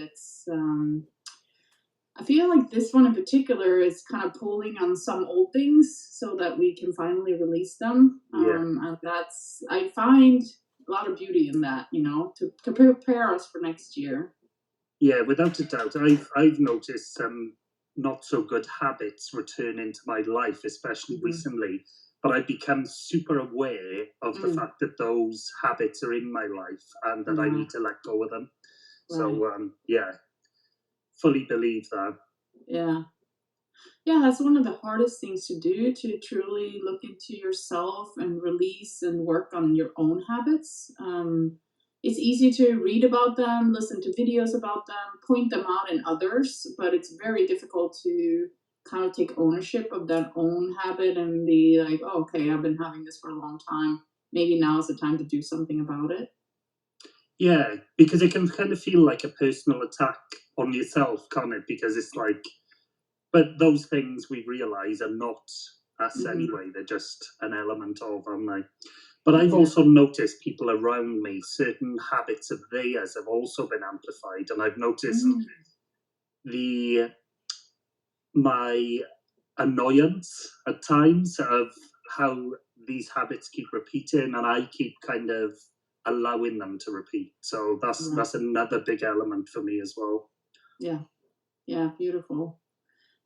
it's I feel like this one in particular is kind of pulling on some old things so that we can finally release them. Yeah. And that's, I find a lot of beauty in that, to prepare us for next year. Yeah, without a doubt. I've noticed some not so good habits return into my life, especially recently. But I've become super aware of the fact that those habits are in my life and that I need to let go of them. So yeah, fully believe that. Yeah. Yeah, that's one of the hardest things to do, to truly look into yourself and release and work on your own habits. It's easy to read about them, listen to videos about them, point them out in others, but it's very difficult to kind of take ownership of that own habit and be like, oh, okay, I've been having this for a long time. Maybe now is the time to do something about it. Yeah, because it can kind of feel like a personal attack on yourself, can't it? Because it's like, but those things we realize are not us anyway. They're just an element of, aren't they? But I've also noticed people around me, certain habits of theirs have also been amplified. And I've noticed my annoyance at times of how these habits keep repeating, and I keep kind of allowing them to repeat. So that's another big element for me as well. Yeah, beautiful.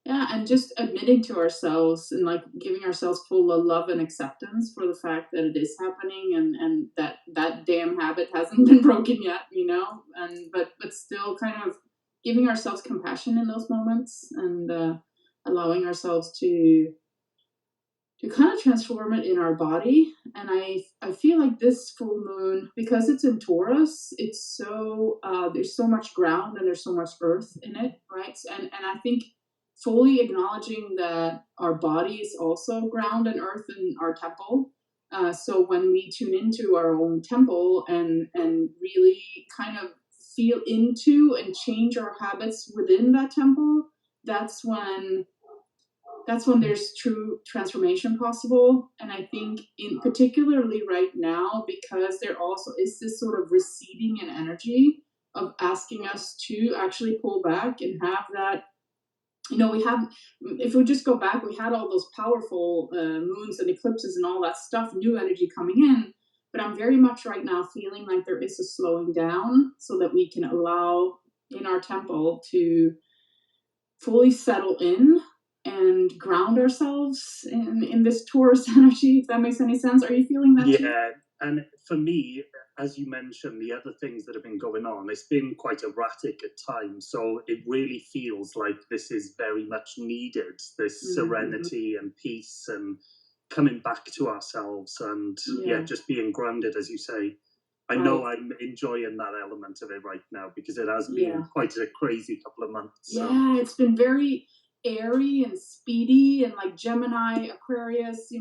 Yeah, and just admitting to ourselves and like giving ourselves full love and acceptance for the fact that it is happening, and that damn habit hasn't been broken yet, and but still kind of giving ourselves compassion in those moments, and allowing ourselves to kind of transform it in our body. And I feel like this full moon, because it's in Taurus, it's so there's so much ground and there's so much earth in it, right? And I think fully acknowledging that our body is also ground and earth in our temple. So when we tune into our own temple and really kind of feel into and change our habits within that temple, that's when there's true transformation possible. And I think in particularly right now, because there also is this sort of receding in energy of asking us to actually pull back and have that, we have, if we just go back, we had all those powerful moons and eclipses and all that stuff, new energy coming in. But I'm very much right now feeling like there is a slowing down so that we can allow in our temple to fully settle in and ground ourselves in this Taurus energy, if that makes any sense. Are you feeling that too? Yeah, and for me, as you mentioned, the other things that have been going on, it's been quite erratic at times. So it really feels like this is very much needed, this serenity and peace and coming back to ourselves and just being grounded, as you say. I know I'm enjoying that element of it right now because it has been quite a crazy couple of months. Yeah, it's been very airy and speedy and like Gemini, Aquarius,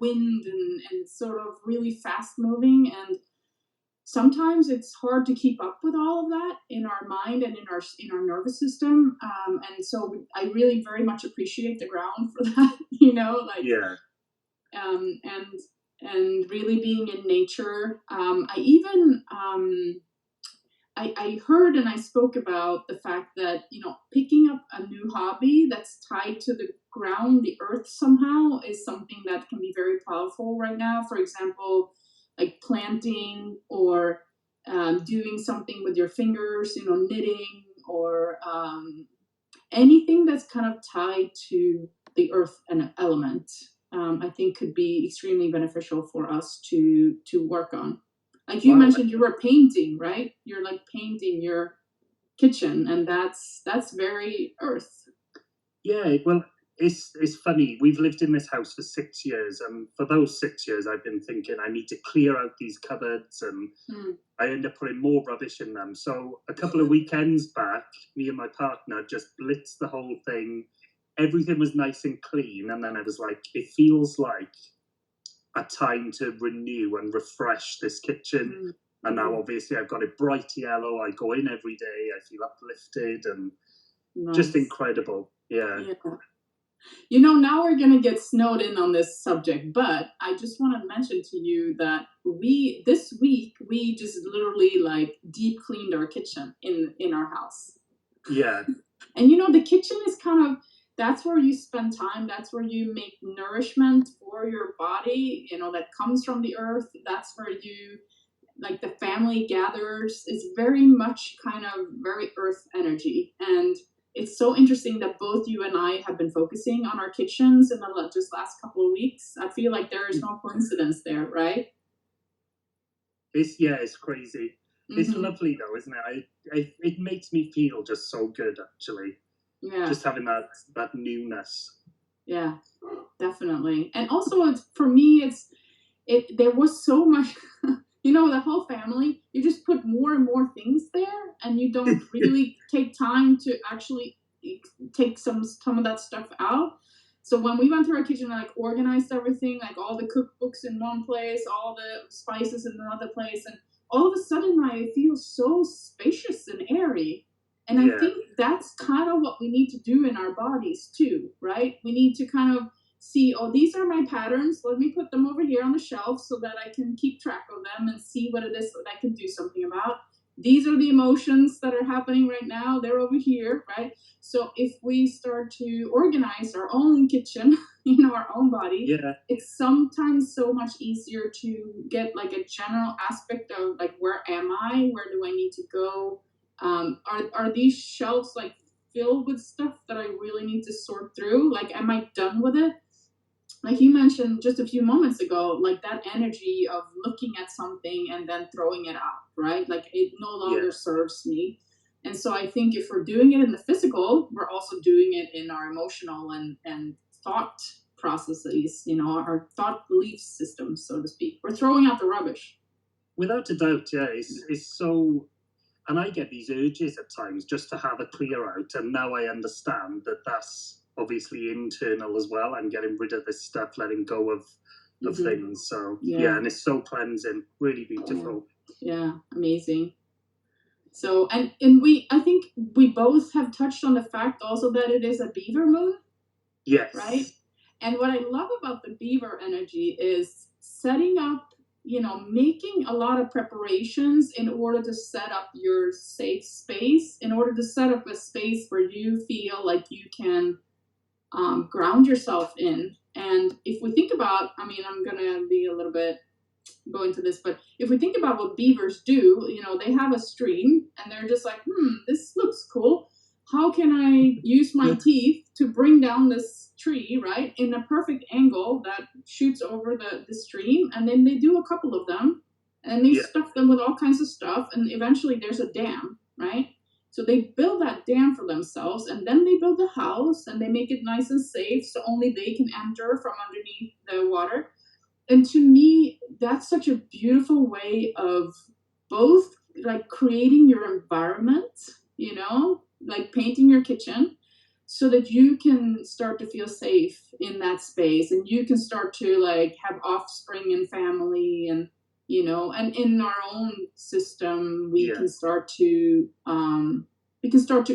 wind and sort of really fast moving. And sometimes it's hard to keep up with all of that in our mind and in our nervous system. And so I really very much appreciate the ground for that, and really being in nature. I heard and I spoke about the fact that, picking up a new hobby that's tied to the ground, the earth somehow, is something that can be very powerful right now. For example, like planting or doing something with your fingers, knitting or anything that's kind of tied to the earth and element, I think could be extremely beneficial for us to work on. Like you mentioned, you were painting, right? You're like painting your kitchen, and that's very earth. Yeah, well, it's funny. We've lived in this house for 6 years, and for those 6 years, I've been thinking I need to clear out these cupboards, and I end up putting more rubbish in them. So a couple of weekends back, me and my partner just blitzed the whole thing. Everything was nice and clean, and then I was like, it feels like a time to renew and refresh this kitchen. And now obviously I've got it bright yellow. I go in every day. I feel uplifted and just incredible. Yeah. Now we're going to get snowed in on this subject, but I just want to mention to you that this week we just literally like deep cleaned our kitchen in our house. Yeah. And you know, the kitchen is kind of, that's where you spend time. That's where you make nourishment for your body, you know, that comes from the earth. That's where you, like the family gathers, is very much kind of very earth energy. And it's so interesting that both you and I have been focusing on our kitchens in the just last couple of weeks. I feel like there is no coincidence there, right? It's crazy. It's Mm-hmm. lovely though, isn't it? It makes me feel just so good actually. Yeah, Just having that newness. yeah, definitely. And also, it's for me, it there was so much. You know, the whole family, you just put more and more things there, and you don't really take time to actually take some of that stuff out. So when we went through our kitchen, I like organized everything, like all the cookbooks in one place, all the spices in another place, and all of a sudden I feel so spacious and airy. And I Yeah, think that's kind of what we need to do in our bodies too, right? We need to kind of see, oh, these are my patterns. Let me put them over here on the shelf so that I can keep track of them and see what it is that I can do something about. These are the emotions that are happening right now. They're over here, right? So if we start to organize our own kitchen, you know, our own body, yeah. it's sometimes so much easier to get like a general aspect of like, where am I? Where do I need to go? Are these shelves like filled with stuff that I really need to sort through? Like, am I done with it? Like you mentioned just a few moments ago, like that energy of looking at something and then throwing it out, right? Like it no longer Yeah. serves me. And so I think if we're doing it in the physical, we're also doing it in our emotional and thought processes, you know, our thought belief systems, so to speak. We're throwing out the rubbish. Without a doubt, yeah. It's so, and I get these urges at times just to have a clear out, and now I understand that that's obviously internal as well. I'm getting rid of this stuff, letting go of Mm-hmm. things. So yeah, Yeah. and it's so cleansing, really Yeah. beautiful. Yeah. Amazing. So, and we, I think we both have touched on the fact also that it is a beaver moon, right? Yes. And what I love about the beaver energy is setting up, you know, making a lot of preparations in order to set up your safe space, in order to set up a space where you feel like you can ground yourself in. And if we think about, I mean, I'm going to be a little bit go into this, but if we think about what beavers do, you know, they have a stream and they're just like, this looks cool. How can I use my teeth to bring down this tree, right, in a perfect angle that shoots over the stream? And then they do a couple of them and they Yeah. stuff them with all kinds of stuff. And eventually there's a dam, right? So they build that dam for themselves and then they build a house and they make it nice and safe so only they can enter from underneath the water. And to me, that's such a beautiful way of both like creating your environment, you know, like painting your kitchen so that you can start to feel safe in that space and you can start to like have offspring and family and, you know, and in our own system we Yeah. can start to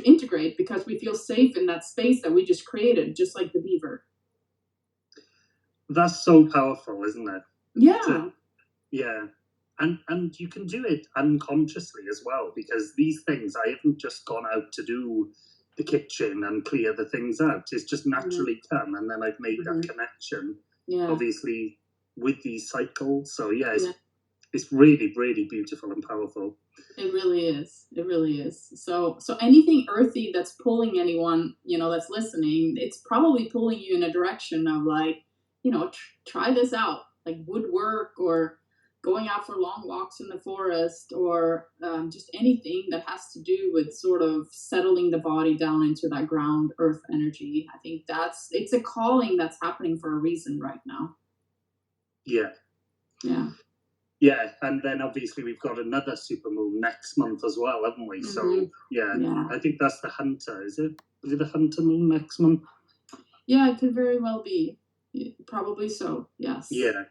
integrate because we feel safe in that space that we just created, just like the beaver. That's so powerful, isn't it? To, Yeah. yeah. And you can do it unconsciously as well, because these things I haven't just gone out to do the kitchen and clear the things out. It's just Mhm. naturally come, and then I've made that Mhm. connection, Yeah. obviously, with these cycles. So yeah, Yeah. it's really, really beautiful and powerful. It really is. It really is. So anything earthy that's pulling anyone, you know, that's listening, it's probably pulling you in a direction of like, you know, try this out, like woodwork or going out for long walks in the forest or just anything that has to do with sort of settling the body down into that ground earth energy. I think it's a calling that's happening for a reason right now. Yeah. Yeah. Yeah, and then obviously we've got another supermoon next month as well, haven't we? Hmm. So yeah, Yeah. I think that's the hunter. Is it? Is it the hunter moon next month? Yeah, it could very well be. Probably so. Yes. Yeah.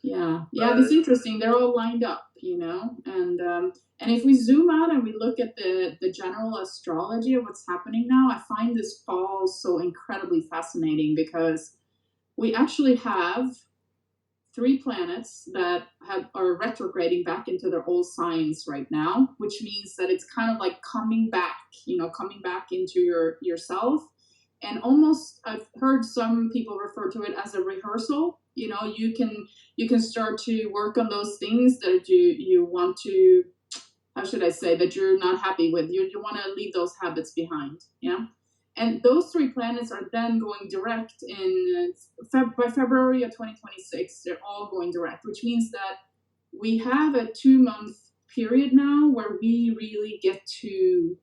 Yeah. Yeah. Uh, It's interesting. They're all lined up, you know, and if we zoom out and we look at the general astrology of what's happening now, I find this fall so incredibly fascinating because we actually have three planets that are retrograding back into their old signs right now, which means that it's kind of like coming back coming back into yourself. And almost, I've heard some people refer to it as a rehearsal. You can start to work on those things that you want to, how should I say, that you're not happy with. You want to leave those habits behind. Yeah. And those three planets are then going direct in by February of 2026. They're all going direct, which means that we have a 2-month period now where we really get to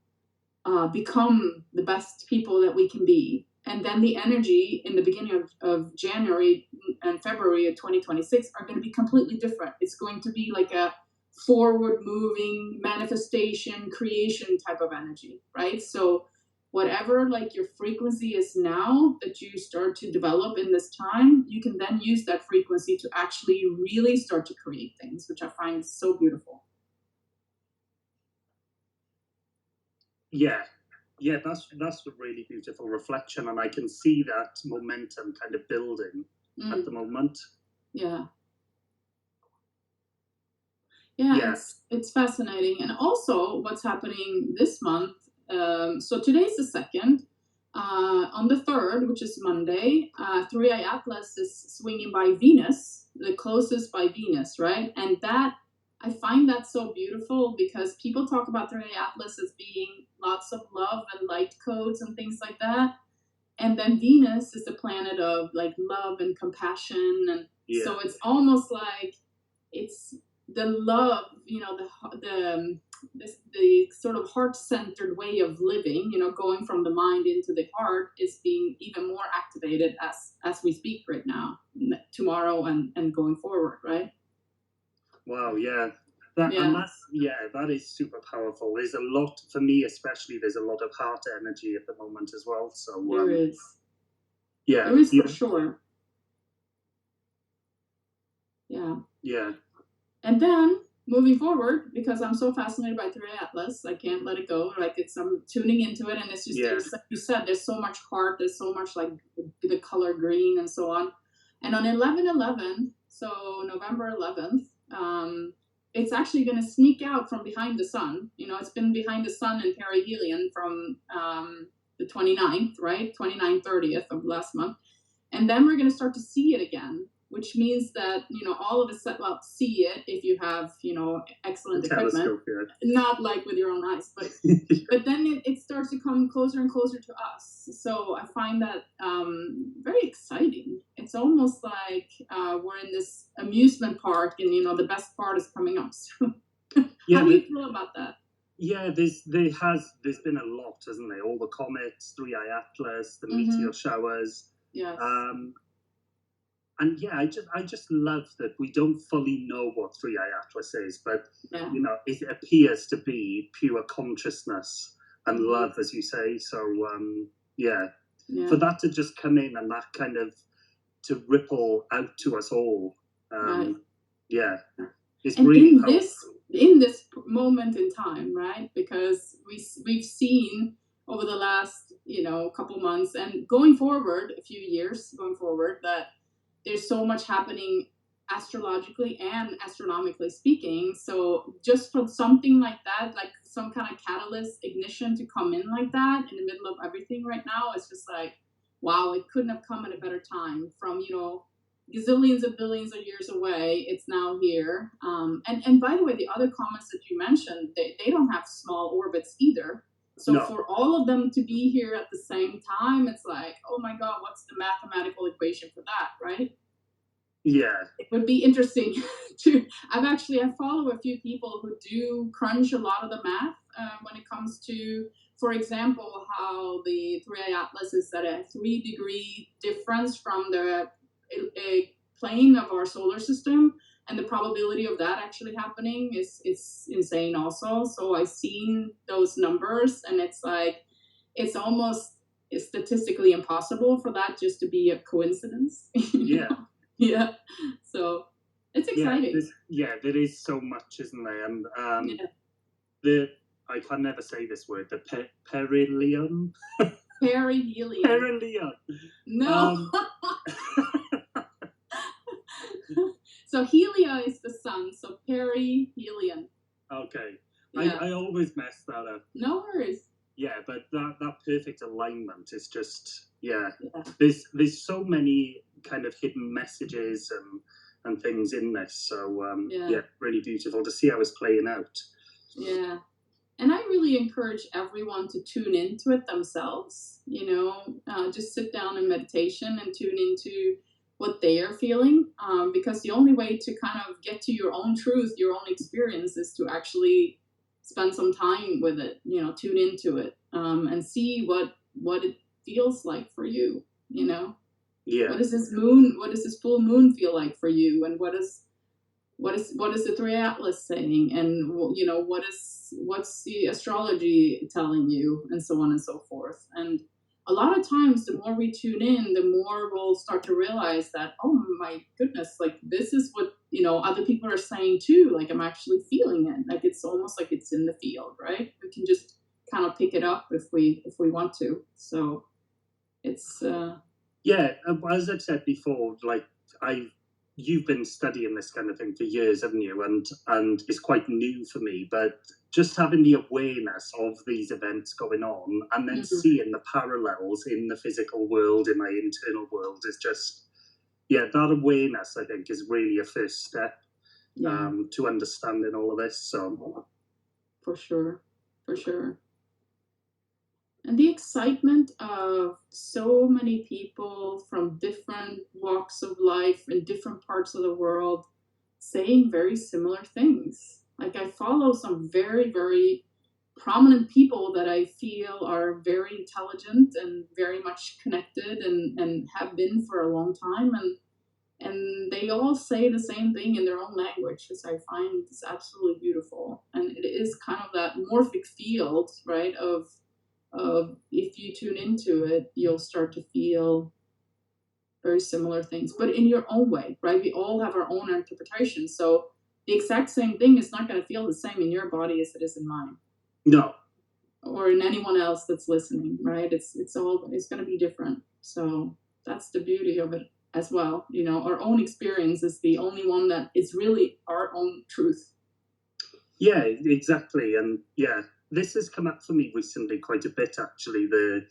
become the best people that we can be. And then the energy in the beginning of January and February of 2026 are going to be completely different. It's going to be like a forward moving manifestation, creation type of energy, right? So whatever like your frequency is now that you start to develop in this time, you can then use that frequency to actually really start to create things, which I find so beautiful. Yeah, that's a really beautiful reflection, and I can see that momentum kind of building at the moment. Yeah. Yeah, it's fascinating. And also what's happening this month, so today's the 2nd. On the 3rd, which is Monday, 3i Atlas is swinging by Venus, the closest by Venus, right? And that, I find that so beautiful because people talk about 3i Atlas as being lots of love and light codes and things like that. And then Venus is the planet of like love and compassion. And so it's almost like it's the love, the sort of heart-centered way of living, going from the mind into the heart is being even more activated as we speak right now, tomorrow and going forward, right? Wow, yeah. That is super powerful. There's a lot, for me especially, there's a lot of heart energy at the moment as well. So there is. Yeah. There is for sure. Yeah. Yeah. And then moving forward, because I'm so fascinated by 3i Atlas, I can't let it go. Like I'm tuning into it, and it's just like you said, there's so much heart, there's so much like the color green and so on. And on 11/11, so November 11th, it's actually going to sneak out from behind the sun. It's been behind the sun in perihelion from the 29th, right? 29th, 30th of last month. And then we're going to start to see it again, which means that, all of a sudden, well, see it if you have, excellent equipment, not like with your own eyes, but but then it starts to come closer and closer to us. So I find that very exciting. It's almost like we're in this amusement park and, the best part is coming up soon. How do you feel about that? Yeah, there's been a lot, hasn't there? All the comets, 3i Atlas, the meteor showers. Yes. And yeah, I just love that we don't fully know what 3i Atlas is, but it appears to be pure consciousness and love, as you say. So for that to just come in and that kind of to ripple out to us all, it's and really in powerful. In this moment in time, right? Because we've seen over the last couple months and going forward, a few years going forward, that there's so much happening astrologically and astronomically speaking. So just for something like that, like some kind of catalyst ignition to come in like that in the middle of everything right now, it's just like, wow, it couldn't have come at a better time. From gazillions and billions of years away, it's now here. And by the way, the other comets that you mentioned, they don't have small orbits either. So for all of them to be here at the same time, it's like, oh my God, what's the mathematical equation for that, right? Yeah. It would be interesting I follow a few people who do crunch a lot of the math when it comes to, for example, how the 3i Atlas is at a 3-degree difference from the plane of our solar system. And the probability of that actually happening is insane also. So I've seen those numbers, and it's like, it's almost statistically impossible for that just to be a coincidence. Yeah. Yeah. So it's exciting. There is so much, isn't there? And I can never say this word, the perihelion. Perihelion. Perihelion. No. So Helia is the sun, so perihelion. Okay. Yeah. I always mess that up. No worries. Yeah. that perfect alignment is just, yeah. Yeah. There's so many kind of hidden messages and things in this. So yeah, really beautiful to see how it's playing out. Yeah. And I really encourage everyone to tune into it themselves, just sit down in meditation and tune into what they are feeling. Because the only way to kind of get to your own truth, your own experience, is to actually spend some time with it, tune into it, and see what it feels like for you, Yeah. What does this full moon feel like for you? And what is the three atlas saying, and what's the astrology telling you, and so on and so forth. And a lot of times the more we tune in, the more we'll start to realize that, oh my goodness, like this is what other people are saying too. Like I'm actually feeling it. Like it's almost like it's in the field, right? We can just kind of pick it up if we want to. So it's yeah, as I've said before, like you've been studying this kind of thing for years, haven't you? And it's quite new for me, but just having the awareness of these events going on, and then seeing the parallels in the physical world, in my internal world, is just, yeah, that awareness, I think, is really a first step to understanding all of this. So for sure. And the excitement of so many people from different walks of life in different parts of the world saying very similar things. Like I follow some very, very prominent people that I feel are very intelligent and very much connected, and have been for a long time. And they all say the same thing in their own language, which I find is absolutely beautiful. And it is kind of that morphic field, right, of if you tune into it, you'll start to feel very similar things, but in your own way, right? We all have our own interpretation. So the exact same thing is not going to feel the same in your body as it is in mine. No. Or in anyone else that's listening, right? It's going to be different. So that's the beauty of it as well. Our own experience is the only one that is really our own truth. Yeah, exactly. And yeah, this has come up for me recently quite a bit, actually. The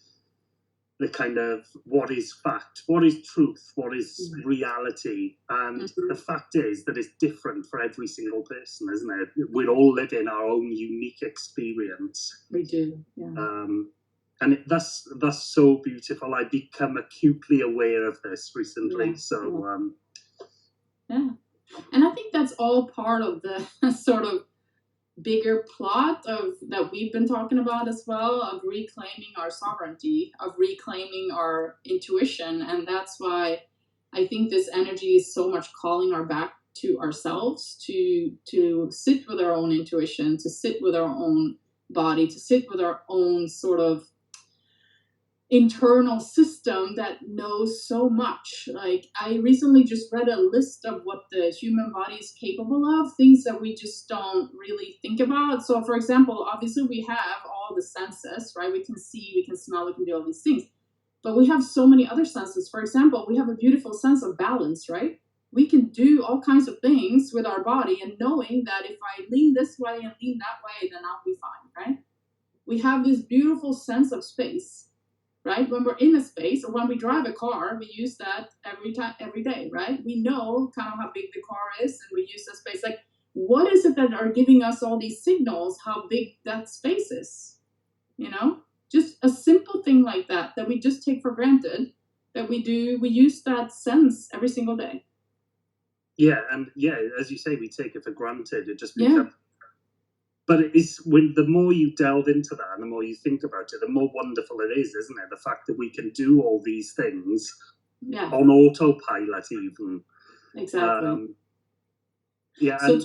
kind of what is fact, what is truth, what is reality. And the fact is that it's different for every single person, isn't it? We're all living our own unique experience. We do, yeah. And that's so beautiful. I've become acutely aware of this recently. Yeah. And I think that's all part of the sort of bigger plot of that we've been talking about as well, of reclaiming our sovereignty, of reclaiming our intuition. And that's why I think this energy is so much calling our back to ourselves, to sit with our own intuition, to sit with our own body, to sit with our own sort of internal system that knows so much. Like I recently just read a list of what the human body is capable of, things that we just don't really think about. So for example, obviously we have all the senses, right? We can see, we can smell, we can do all these things, but we have so many other senses. For example, we have a beautiful sense of balance, right? We can do all kinds of things with our body, and knowing that if I lean this way and lean that way, then I'll be fine, right? We have this beautiful sense of space, right? When we're in a space, or when we drive a car, we use that every day, right? We know kind of how big the car is, and we use that space. Like, what is it that are giving us all these signals how big that space is? Just a simple thing like that we just take for granted, that we use that sense every single day. Yeah, and yeah, as you say, we take it for granted. It just becomes. But it's when the more you delve into that and the more you think about it, the more wonderful it is, isn't it? The fact that we can do all these things on autopilot, even. Exactly. Yeah. So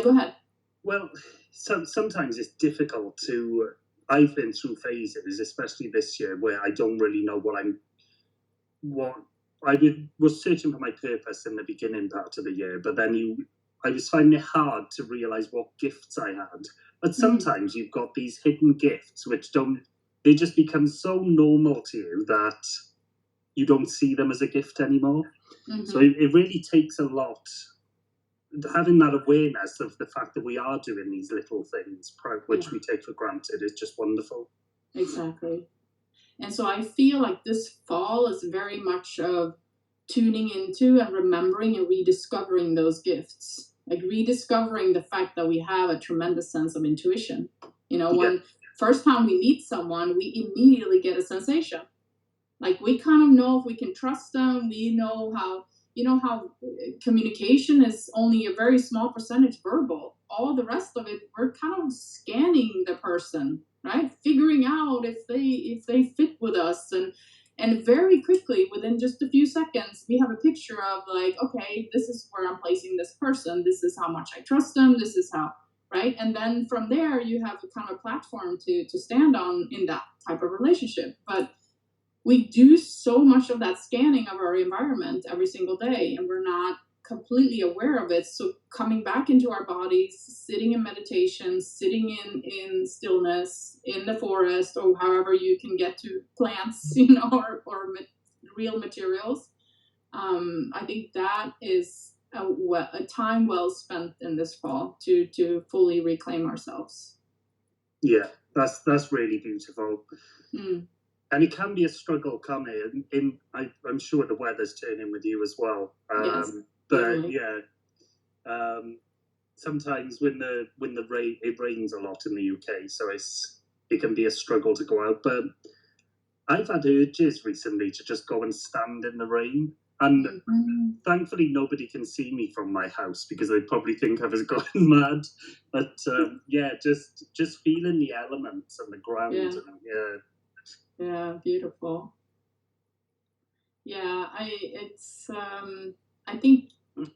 go ahead. Well, sometimes it's difficult to. I've been through phases, especially this year, where I don't really know what I was searching for my purpose in the beginning part of the year, but then I was finding it hard to realize what gifts I had. But sometimes you've got these hidden gifts which they just become so normal to you that you don't see them as a gift anymore. So it really takes a lot. Having that awareness of the fact that we are doing these little things, which we take for granted, is just wonderful. exactly. And so I feel like this fall is very much of tuning into and remembering and rediscovering those gifts. Like rediscovering the fact that we have a tremendous sense of intuition. You know, Yeah, when first time we meet someone, we immediately get a sensation. Like we kind of know if we can trust them. We know how, you know, how communication is only a very small percentage verbal. All the rest of it, we're kind of scanning the person, right? Figuring out if they fit with us, and very quickly, within just a few seconds, we have a picture of like, okay, this is where I'm placing this person. This is how much I trust them. This is how, right? And then from there, you have a kind of platform to stand on in that type of relationship. But we do so much of that scanning of our environment every single day, and we're not completely aware of it. So coming back into our bodies, sitting in meditation, sitting in stillness in the forest, or however you can get to plants, or real materials. I think that is a time well spent in this fall to fully reclaim ourselves. yeah, that's really beautiful. Mm, And it can be a struggle, can't it? I'm sure the weather's turning with you as well. yes, But totally. yeah, um, sometimes when the rain it rains a lot in the UK, so it can be a struggle to go out. But I've had urges recently to just go and stand in the rain, and Mhm. thankfully nobody can see me from my house because they'd probably think I was going mad. But yeah, just feeling the elements and the ground, Yeah. and yeah, Yeah, beautiful. Yeah, I think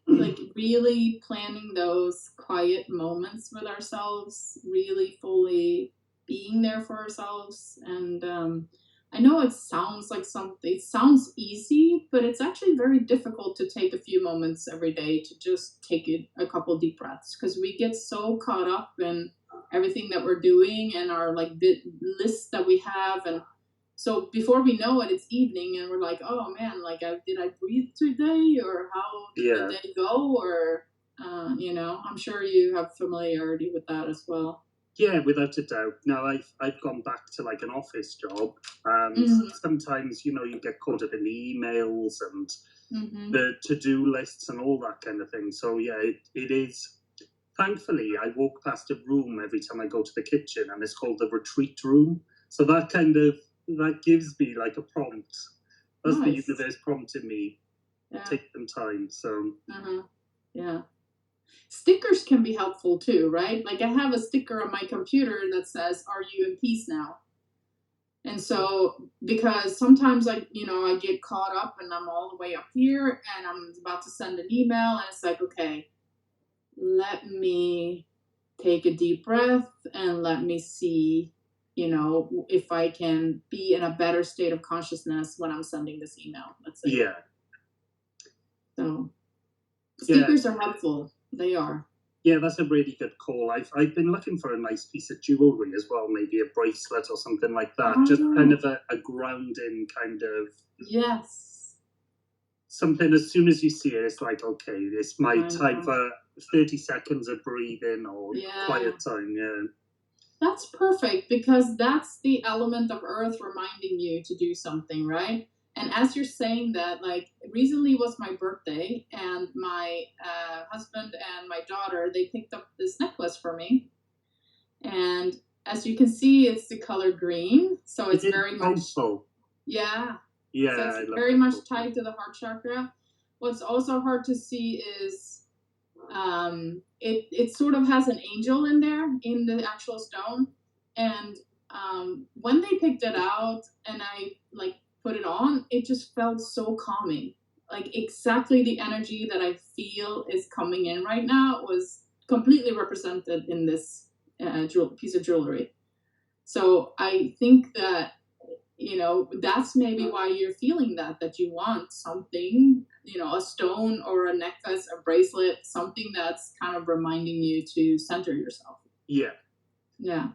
like really planning those quiet moments with ourselves, really fully being there for ourselves. And I know it sounds like something, it sounds easy, but it's actually very difficult to take a few moments every day to just take it a couple deep breaths, because we get so caught up in everything that we're doing and our like list that we have. And so before we know it, it's evening, and we're like, "Oh man, like, did I breathe today, or how did the yeah. day go?" Or, I'm sure you have familiarity with that as well. Yeah, without a doubt. Now I've gone back to like an office job, and Mm-hmm. sometimes you get caught up in the emails and Mm-hmm. the to-do lists and all that kind of thing. So yeah, it is. Thankfully, I walk past a room every time I go to the kitchen, and it's called the retreat room. So that gives me like a prompt. That's the Nice. universe prompting me. Yeah. Take some time. So Uh-huh. Yeah. Stickers can be helpful too, right? Like I have a sticker on my computer that says, "Are you in peace now?" And so, because sometimes I get caught up and I'm all the way up here and I'm about to send an email, and it's like, okay, let me take a deep breath and let me see, if I can be in a better state of consciousness when I'm sending this email, let's say. yeah, So, yeah. stickers are helpful. They are. Yeah, that's a really good call. I've been looking for a nice piece of jewelry as well, maybe a bracelet or something like that. Just kind Oh, of a grounding kind of yes. something. As soon as you see it, it's like, okay, it's my I time know. for 30 seconds of breathing or quiet Yeah. time. Yeah, That's perfect, because that's the element of earth reminding you to do something, right? And as you're saying that, like recently was my birthday, and my husband and my daughter, they picked up this necklace for me. And as you can see, it's the color green. So is it's it very much, opal? yeah. So Yeah, it's I love very the much opal. tied to the heart chakra. What's also hard to see is it sort of has an angel in there in the actual stone. And when they picked it out and I like put it on, it just felt so calming. Like exactly the energy that I feel is coming in right now was completely represented in this piece of jewelry. So I think that, that's maybe why you're feeling that you want something, a stone or a necklace, a bracelet, something that's kind of reminding you to center yourself. Yeah, Yeah.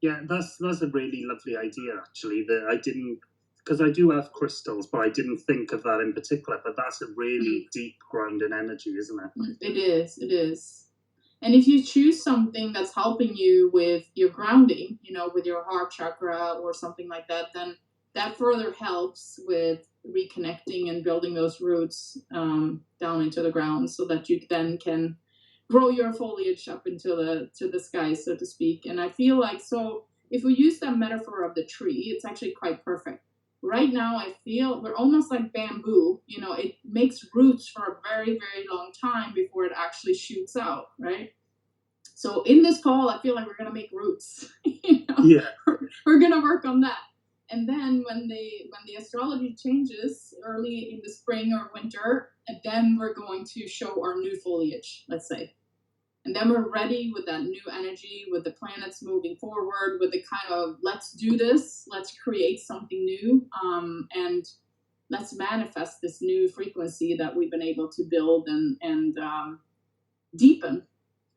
yeah. That's a really lovely idea actually. That I didn't because I do have crystals, but I didn't think of that in particular. But that's a Mm, really deep grounding energy, isn't it? it is. It is. And if you choose something that's helping you with your grounding, you know, with your heart chakra or something like that, then that further helps with reconnecting and building those roots down into the ground, so that you then can grow your foliage up into the sky, so to speak. And I feel like, so if we use that metaphor of the tree, it's actually quite perfect. Right now, I feel we're almost like bamboo. You know, it makes roots for a very, very long time before it actually shoots out, right? So in this call, I feel like we're gonna make roots. You know, Yeah. we're gonna work on that. And then when the astrology changes early in the spring or winter, and then we're going to show our new foliage, let's say. And then we're ready with that new energy, with the planets moving forward, with the kind of let's do this, let's create something new, and let's manifest this new frequency that we've been able to build and deepen.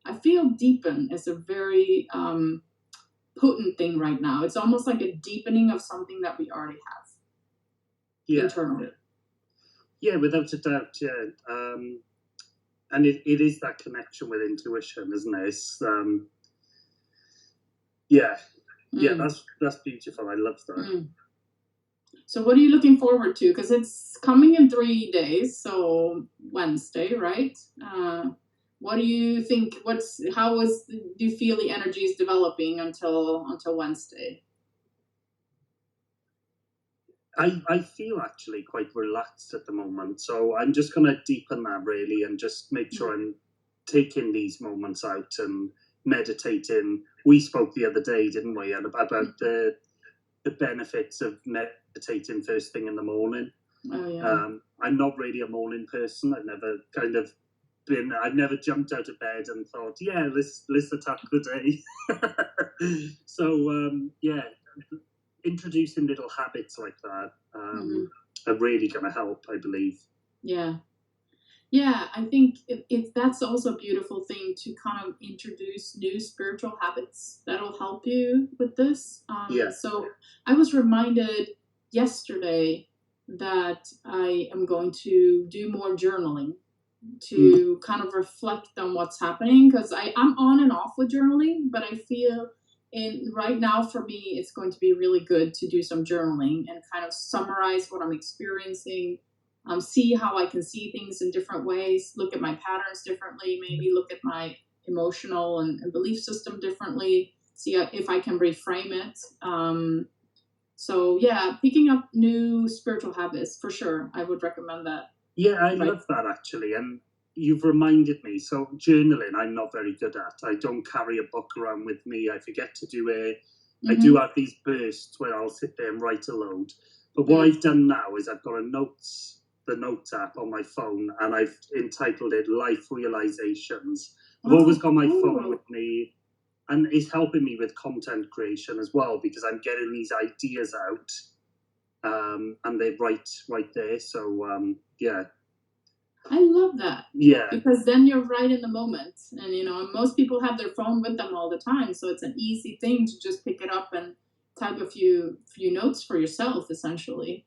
I feel deepen is a very potent thing right now. It's almost like a deepening of something that we already have internally. Yeah, without a doubt, yeah. And it is that connection with intuition, isn't it? It's, yeah, that's beautiful. I love that. So what are you looking forward to? Because it's coming in 3 days, so Wednesday, right? What do you think? Do you feel the energy is developing until Wednesday? I feel actually quite relaxed at the moment, so I'm just going to deepen that really and just make sure I'm taking these moments out and meditating. We spoke the other day, didn't we, about the benefits of meditating first thing in the morning. Oh, yeah. I'm not really a morning person. I've never jumped out of bed and thought, yeah, let's attack the day. So yeah, introducing little habits like that are really going to help, I believe. Yeah. Yeah, I think that's also a beautiful thing to kind of introduce new spiritual habits that'll help you with this. So I was reminded yesterday that I am going to do more journaling to kind of reflect on what's happening, because I'm on and off with journaling, but I feel right now for me it's going to be really good to do some journaling and kind of summarize what I'm experiencing, see how I can see things in different ways, look at my patterns differently, maybe look at my emotional and belief system differently, see if I can reframe it. So yeah, picking up new spiritual habits for sure. I would recommend that. Yeah, I love that actually, and you've reminded me. So journaling, I'm not very good at. I don't carry a book around with me. I forget to do it. I do have these bursts where I'll sit there and write a load. But what I've done now is I've got the notes app on my phone, and I've entitled it Life Realizations. I've always got my phone with me, and it's helping me with content creation as well, because I'm getting these ideas out, and they're right there. So yeah. I love that. Yeah. Because then you're right in the moment. And, you know, most people have their phone with them all the time. So it's an easy thing to just pick it up and type a few notes for yourself, essentially,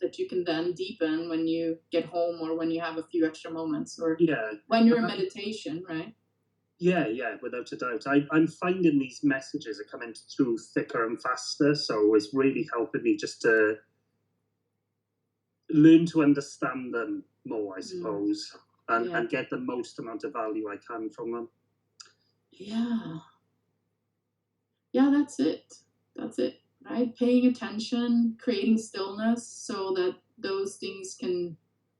that you can then deepen when you get home or when you have a few extra moments, or when you're in meditation, right? Yeah, without a doubt. I'm finding these messages are coming through thicker and faster. So it's really helping me just to learn to understand them more, I suppose, and get the most amount of value I can from them. Yeah, that's it. That's it, right? Paying attention, creating stillness so that those things can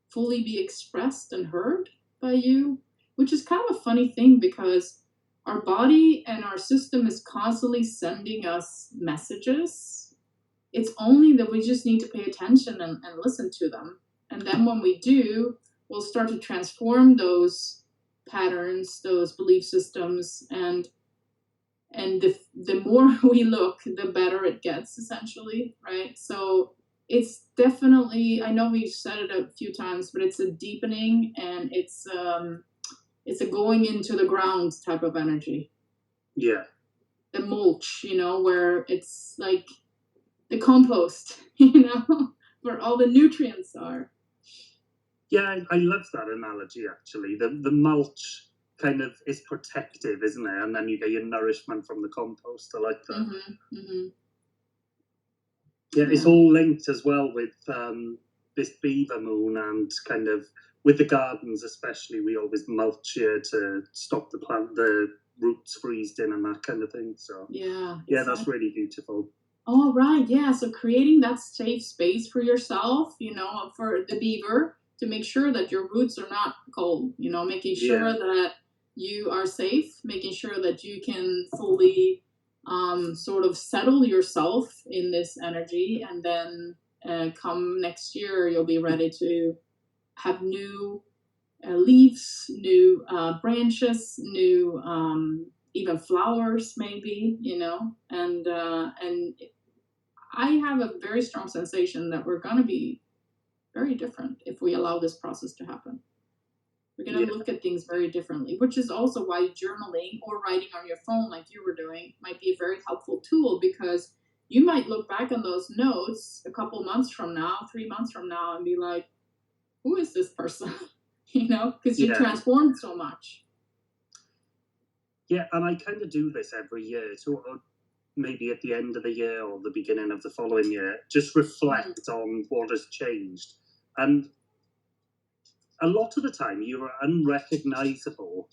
fully be expressed and heard by you, which is kind of a funny thing because our body and our system is constantly sending us messages. It's only that we just need to pay attention and listen to them. And then when we do, we'll start to transform those patterns, those belief systems, and the more we look, the better it gets, essentially, right? So it's definitely, I know we've said it a few times, but it's a deepening, and it's a going into the ground type of energy. Yeah. The mulch, you know, where it's like the compost, you know, where all the nutrients are. Yeah, I love that analogy actually. The mulch kind of is protective, isn't it? And then you get your nourishment from the compost. I like that. Yeah, it's all linked as well with this Beaver Moon, and kind of with the gardens especially, we always mulch here to stop the roots freezing and that kind of thing. So yeah, that's really beautiful. All right, yeah. So creating that safe space for yourself, for the beaver to make sure that your roots are not cold, making sure that you are safe, making sure that you can fully sort of settle yourself in this energy, and then come next year, you'll be ready to have new leaves, new branches, new even flowers, maybe, and I have a very strong sensation that we're going to be very different if we allow this process to happen. We're going to look at things very differently, which is also why journaling or writing on your phone, like you were doing, might be a very helpful tool, because you might look back on those notes a couple months from now, 3 months from now, and be like, who is this person? Because you transformed so much. Yeah, and I kind of do this every year. So maybe at the end of the year or the beginning of the following year, just reflect on what has changed. And a lot of the time, you're unrecognizable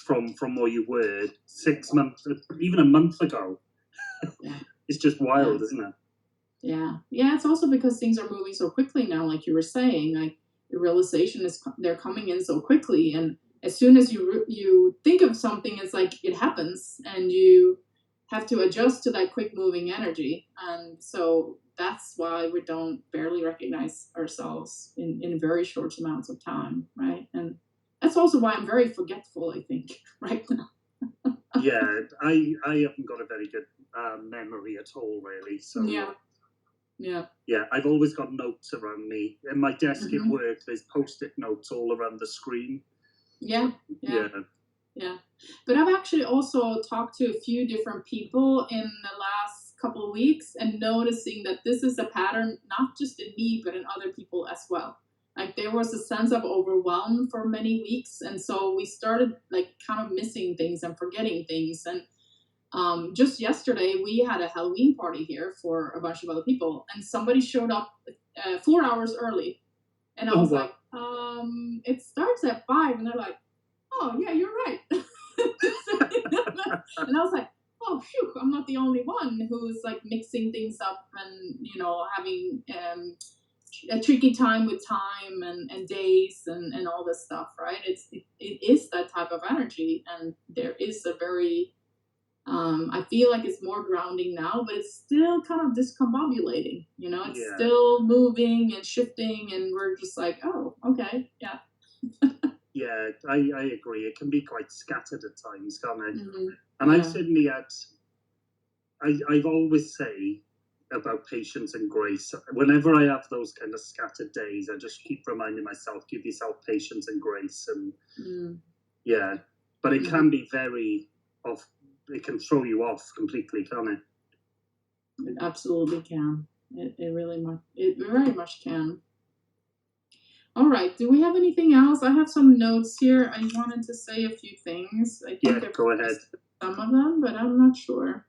from what you were 6 months, even a month ago. It's just wild, isn't it? Yeah. It's also because things are moving so quickly now, like you were saying. Like, the realization they're coming in so quickly, and as soon as you think of something, it's like it happens, and you have to adjust to that quick moving energy. And so that's why we don't barely recognize ourselves in very short amounts of time, right? And that's also why I'm very forgetful, I think, right now. Yeah, I haven't got a very good memory at all, really. So yeah, I've always got notes around me. In my desk at work, there's post-it notes all around the screen. Yeah. But I've actually also talked to a few different people in the last couple of weeks, and noticing that this is a pattern, not just in me, but in other people as well. Like, there was a sense of overwhelm for many weeks, and so we started like kind of missing things and forgetting things. And just yesterday, we had a Halloween party here for a bunch of other people, and somebody showed up 4 hours early, and I was like, it starts at 5, and they're like, oh yeah, you're right. And I was like, oh phew, I'm not the only one who's like mixing things up, and having a tricky time with time and days and all this stuff, right? It is that type of energy, and there is a very I feel like it's more grounding now, but it's still kind of discombobulating. It's still moving and shifting, and we're just like, oh, okay, yeah. Yeah, I agree. It can be quite scattered at times, can't it? And I've certainly had. I've always say about patience and grace. Whenever I have those kind of scattered days, I just keep reminding myself, give yourself patience and grace. And but it can be very off. It can throw you off completely, can't it? It absolutely can. It very much can. All right. Do we have anything else? I have some notes here. I wanted to say a few things. I think go ahead. Some of them, but I'm not sure.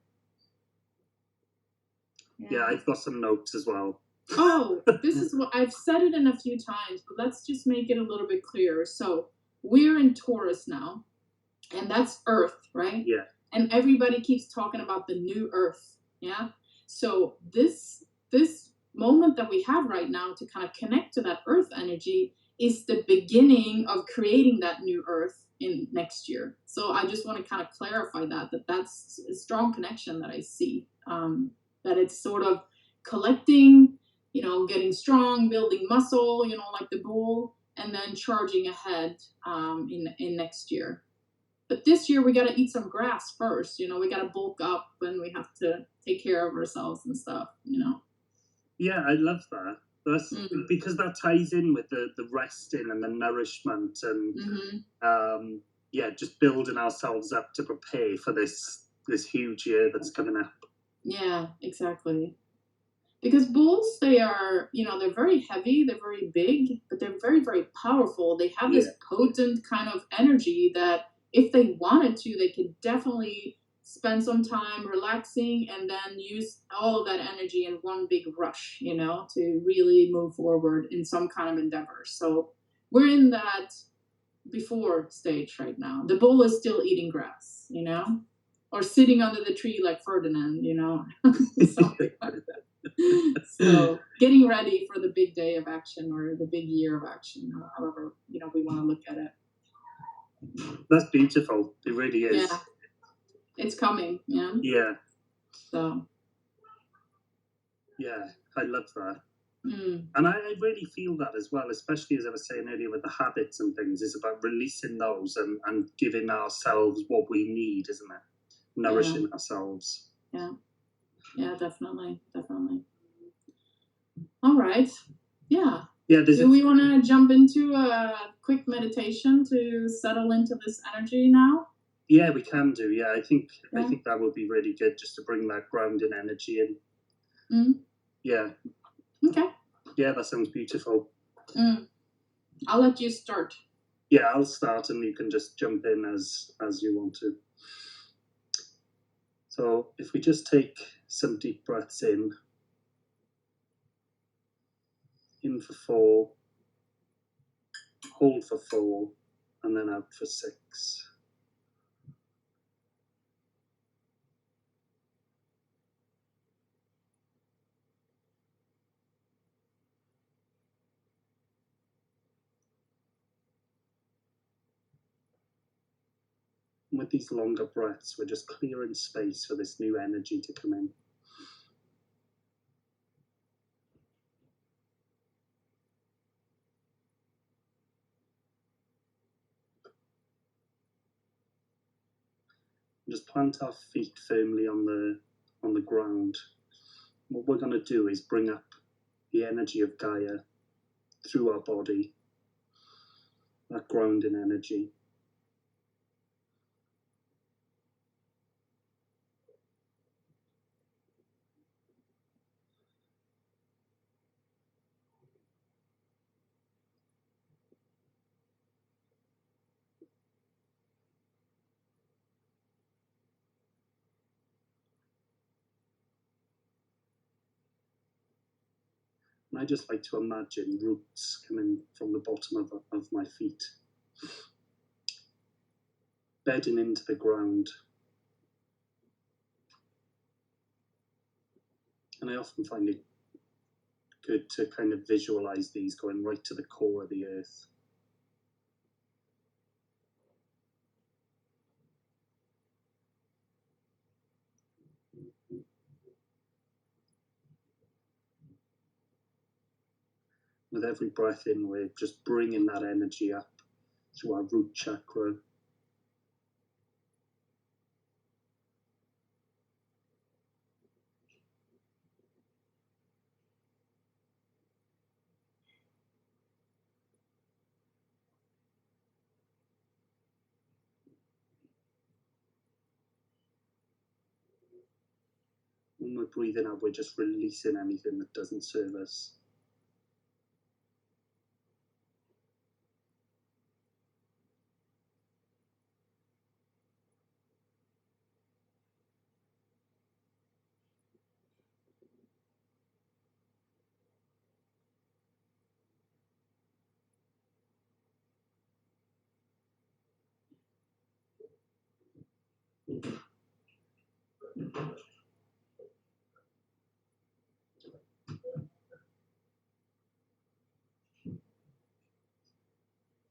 Yeah, I've got some notes as well. Oh, this is what I've said it in a few times, but let's just make it a little bit clearer. So we're in Taurus now, and that's Earth, right? Yeah. And everybody keeps talking about the new Earth. Yeah. So this moment that we have right now to kind of connect to that Earth energy is the beginning of creating that new Earth in next year. So I just want to kind of clarify that's a strong connection that I see. That it's sort of collecting, getting strong, building muscle, like the bull, and then charging ahead in next year. But this year we got to eat some grass first. We got to bulk up, and we have to take care of ourselves and stuff. Yeah, I love that. That's because that ties in with the resting and the nourishment, and just building ourselves up to prepare for this huge year that's coming up. Yeah, exactly. Because bulls, they are, they're very heavy, they're very big, but they're very, very powerful. They have this potent kind of energy that if they wanted to, they could definitely spend some time relaxing and then use all of that energy in one big rush, you know, to really move forward in some kind of endeavor. So we're in that before stage right now. The bull is still eating grass, you know, or sitting under the tree like Ferdinand, you know, something like that. So getting ready for the big day of action or the big year of action, or however, you know, we want to look at it. That's beautiful. It really is. Yeah. It's coming, yeah. Yeah. So. Yeah, I love that. Mm. And I really feel that as well, especially as I was saying earlier with the habits and things, is about releasing those and giving ourselves what we need, isn't it? Nourishing ourselves. Yeah. Yeah, definitely. Definitely. All right. Yeah. Yeah. Do we want to jump into a quick meditation to settle into this energy now? Yeah, we can do. Yeah, I think that would be really good, just to bring that grounding energy in. Mm. Yeah. Okay. Yeah, that sounds beautiful. I'll let you start. Yeah, I'll start and you can just jump in as you want to. So if we just take some deep breaths in for 4, hold for 4, and then out for 6. With these longer breaths, we're just clearing space for this new energy to come in. Just plant our feet firmly on the ground. What we're going to do is bring up the energy of Gaia through our body, that grounding energy. And I just like to imagine roots coming from the bottom of my feet, bedding into the ground. And I often find it good to kind of visualize these going right to the core of the earth. With every breath in, we're just bringing that energy up through our root chakra. When we're breathing out, we're just releasing anything that doesn't serve us.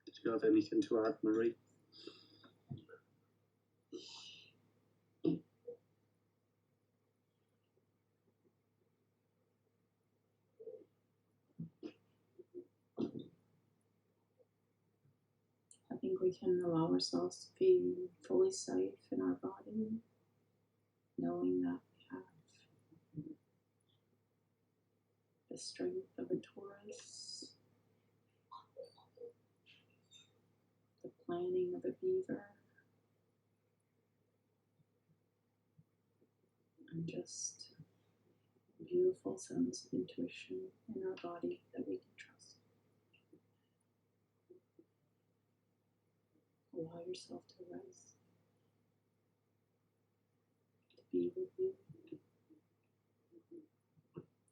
Do you have anything to add, Marie? I think we can allow ourselves to be fully safe in our body, knowing that we have the strength of a Taurus, the planning of a beaver, and just a beautiful sense of intuition in our body that we can trust. Allow yourself to rest, to be with you,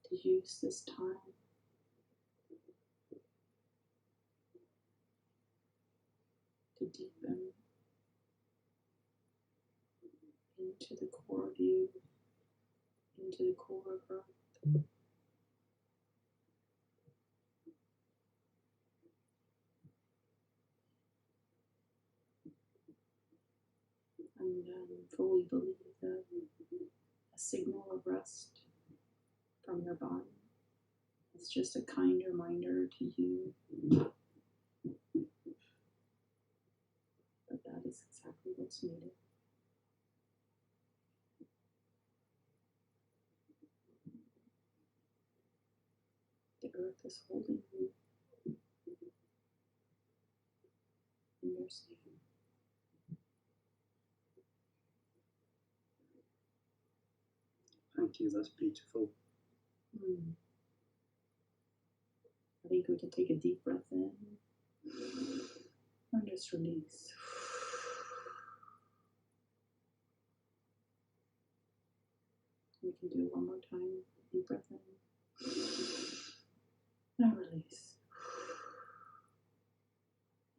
to use this time to deepen into the core of you, into the core of Earth. And fully believe that a signal of rest from your body is just a kind reminder to you that that is exactly what's needed. The earth is holding you, and you're safe. Thank you, that's beautiful. I think we can take a deep breath in and just release. We can do it one more time. Deep breath in and release.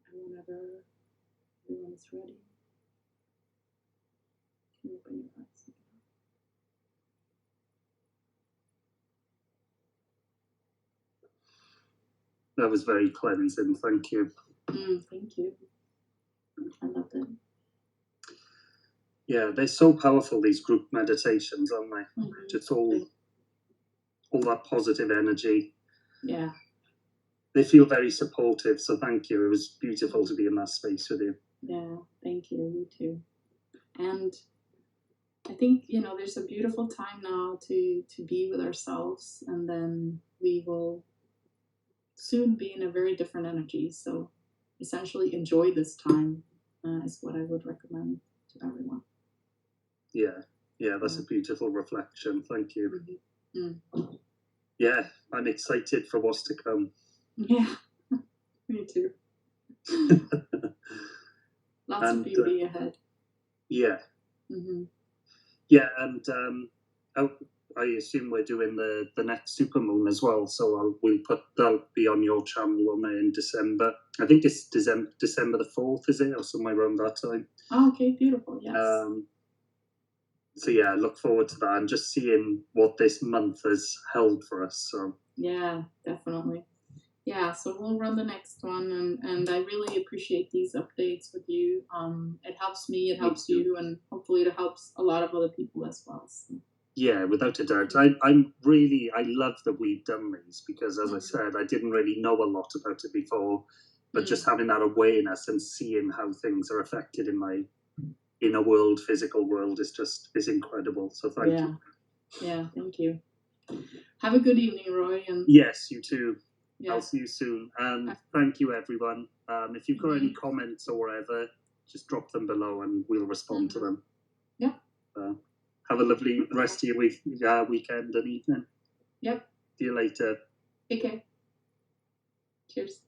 And whenever everyone is ready, you can open your eyes again. That was very cleansing, thank you. Thank you. I love it. Yeah, they're so powerful, these group meditations, aren't they? Just all that positive energy. Yeah. They feel very supportive, so thank you. It was beautiful to be in that space with you. Yeah, thank you. You too. And I think, there's a beautiful time now to be with ourselves, and then we will soon be in a very different energy. So essentially enjoy this time is what I would recommend to everyone. Yeah, that's a beautiful reflection. Thank you. Mm-hmm. Yeah, I'm excited for what's to come. Yeah, me too. Lots of beauty ahead. Yeah. Mm-hmm. Yeah, and I assume we're doing the next supermoon as well, so that'll be on your channel in December. I think it's December the 4th, is it, or somewhere around that time? Oh, okay, beautiful. Yes. So yeah, I look forward to that and just seeing what this month has held for us. So yeah, definitely. Yeah, so we'll run the next one, and I really appreciate these updates with you. It helps me, it helps you, and hopefully it helps a lot of other people as well. So. Yeah, without a doubt. I love that we've done these because, as I said, I didn't really know a lot about it before, but just having that awareness and seeing how things are affected in my inner world, physical world, is incredible. So thank you. Yeah, thank you. Have a good evening, Roy. And yes, you too. Yeah. I'll see you soon. And thank you, everyone. If you've got any comments or whatever, just drop them below and we'll respond to them. Yeah. Have a lovely rest of your weekend and evening. Yep. See you later. Take care. Cheers.